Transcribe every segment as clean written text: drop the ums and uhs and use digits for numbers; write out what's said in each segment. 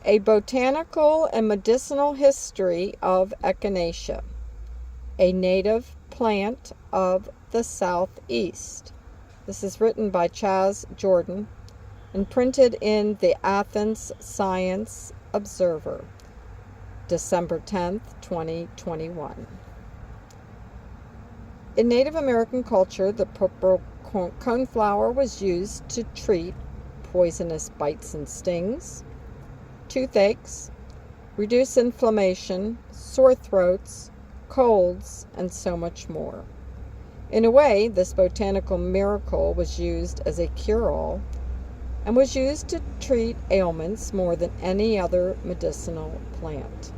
A Botanical and Medicinal History of Echinacea, a native plant of the Southeast. This is written by Chaz Jordan and printed in the Athens Science Observer, December 10th, 2021. In Native American culture, the purple coneflower was used to treat poisonous bites and stings, toothaches, reduce inflammation, sore throats, colds, and so much more. In a way, this botanical miracle was used as a cure-all and was used to treat ailments more than any other medicinal plant.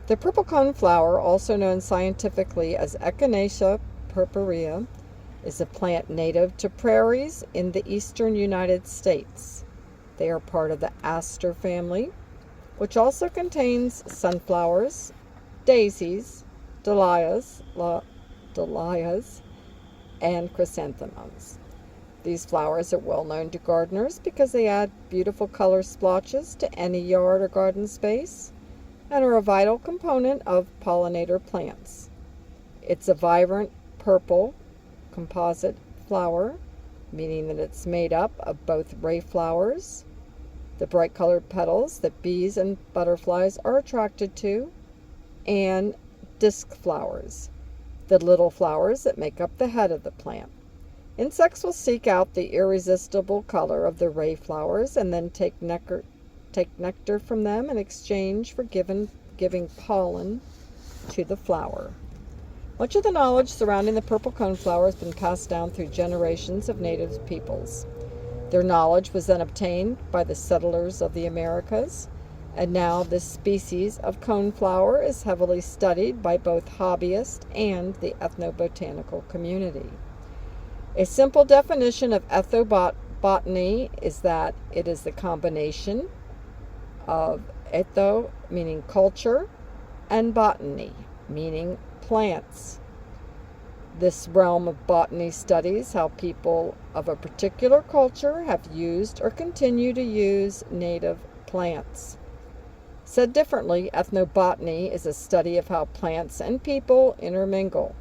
The purple coneflower, also known scientifically as Echinacea purpurea, is a plant native to prairies in the eastern United States. They are part of the aster family, which also contains sunflowers, daisies, dahlias, and chrysanthemums. These flowers are well known to gardeners because they add beautiful color splotches to any yard or garden space and are a vital component of pollinator plants. It's a vibrant purple composite flower, meaning that it's made up of both ray flowers, the bright colored petals that bees and butterflies are attracted to, and disc flowers, the little flowers that make up the head of the plant. Insects will seek out the irresistible color of the ray flowers and then take nectar from them in exchange for giving pollen to the flower. Much of the knowledge surrounding the purple coneflower has been passed down through generations of native peoples. Their knowledge was then obtained by the settlers of the Americas, and now this species of coneflower is heavily studied by both hobbyists and the ethnobotanical community. A simple definition of ethnobotany is that it is the combination of etho, meaning culture, and botany, meaning plants. This realm of botany studies how people of a particular culture have used or continue to use native plants. Said differently, ethnobotany is a study of how plants and people intermingle.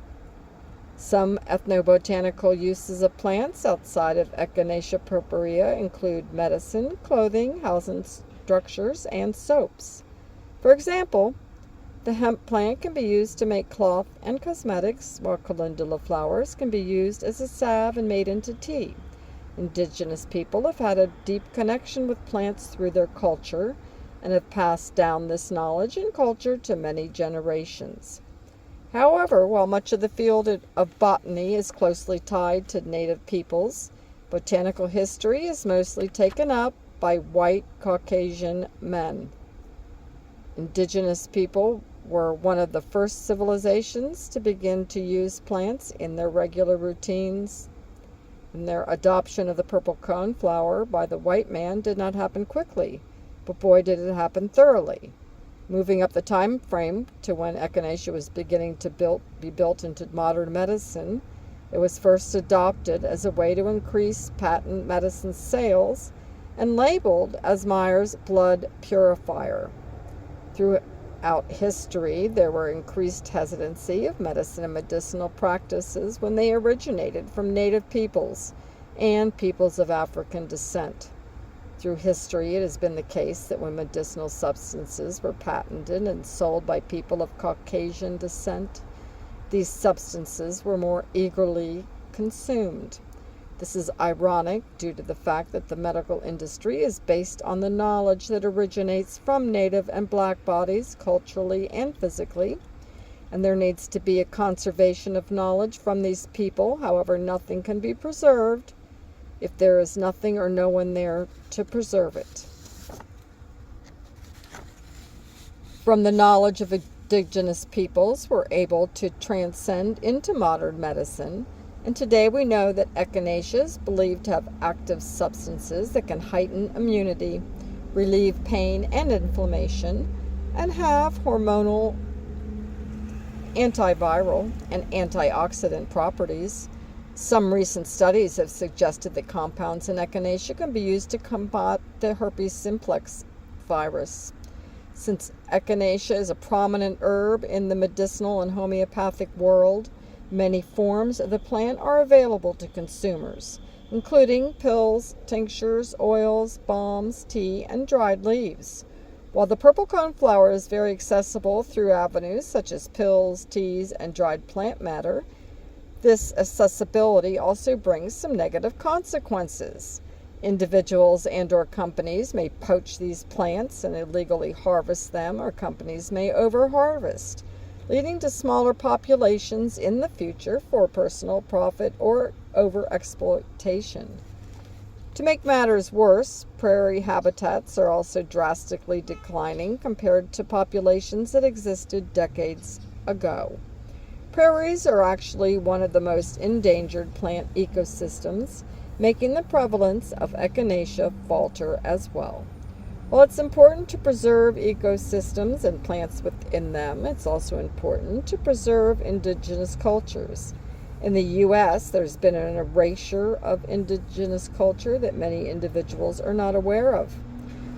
Some ethnobotanical uses of plants outside of Echinacea purpurea include medicine, clothing, housing structures, and soaps. For example, the hemp plant can be used to make cloth and cosmetics, while calendula flowers can be used as a salve and made into tea. Indigenous people have had a deep connection with plants through their culture and have passed down this knowledge and culture to many generations. However, while much of the field of botany is closely tied to native peoples, botanical history is mostly taken up by white Caucasian men. Indigenous people were one of the first civilizations to begin to use plants in their regular routines, and their adoption of the purple coneflower by the white man did not happen quickly, but boy did it happen thoroughly. Moving up the time frame to when Echinacea was beginning to be built into modern medicine, it was first adopted as a way to increase patent medicine sales and labeled as Meyer's blood purifier. Throughout history, there were increased hesitancy of medicine and medicinal practices when they originated from native peoples and peoples of African descent. Through history, it has been the case that when medicinal substances were patented and sold by people of Caucasian descent, these substances were more eagerly consumed. This is ironic due to the fact that the medical industry is based on the knowledge that originates from native and black bodies culturally and physically, and there needs to be a conservation of knowledge from these people. However, nothing can be preserved if there is nothing or no one there to preserve it. From the knowledge of indigenous peoples, we're able to transcend into modern medicine. And today we know that Echinacea is believed to have active substances that can heighten immunity, relieve pain and inflammation, and have hormonal, antiviral, and antioxidant properties. Some recent studies have suggested that compounds in Echinacea can be used to combat the herpes simplex virus. Since Echinacea is a prominent herb in the medicinal and homeopathic world, many forms of the plant are available to consumers, including pills, tinctures, oils, balms, tea, and dried leaves. While the purple coneflower is very accessible through avenues such as pills, teas, and dried plant matter, this accessibility also brings some negative consequences. Individuals and/or companies may poach these plants and illegally harvest them, or companies may overharvest, leading to smaller populations in the future for personal profit or overexploitation. To make matters worse, prairie habitats are also drastically declining compared to populations that existed decades ago. Prairies are actually one of the most endangered plant ecosystems, making the prevalence of Echinacea falter as well. While it's important to preserve ecosystems and plants within them, it's also important to preserve indigenous cultures. In the U.S., there's been an erasure of indigenous culture that many individuals are not aware of.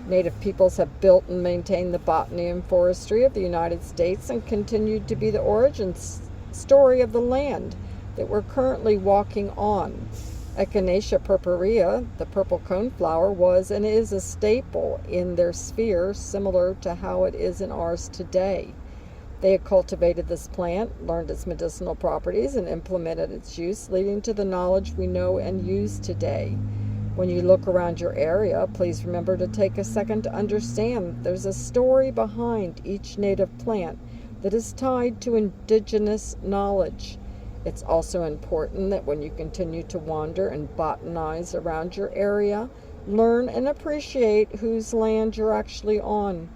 Native peoples have built and maintained the botany and forestry of the United States and continued to be the origin story of the land that we're currently walking on. Echinacea purpurea, the purple coneflower, was and is a staple in their sphere, similar to how it is in ours today. They had cultivated this plant, learned its medicinal properties, and implemented its use, leading to the knowledge we know and use today. When you look around your area, please remember to take a second to understand there's a story behind each native plant that is tied to indigenous knowledge. It's also important that when you continue to wander and botanize around your area, learn and appreciate whose land you're actually on.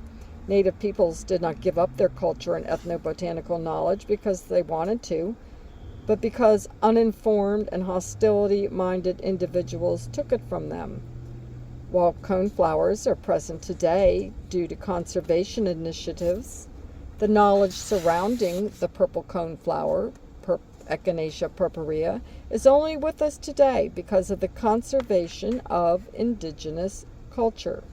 Native peoples did not give up their culture and ethnobotanical knowledge because they wanted to, but because uninformed and hostility-minded individuals took it from them. While coneflowers are present today due to conservation initiatives, the knowledge surrounding the purple coneflower, Echinacea purpurea, is only with us today because of the conservation of indigenous culture.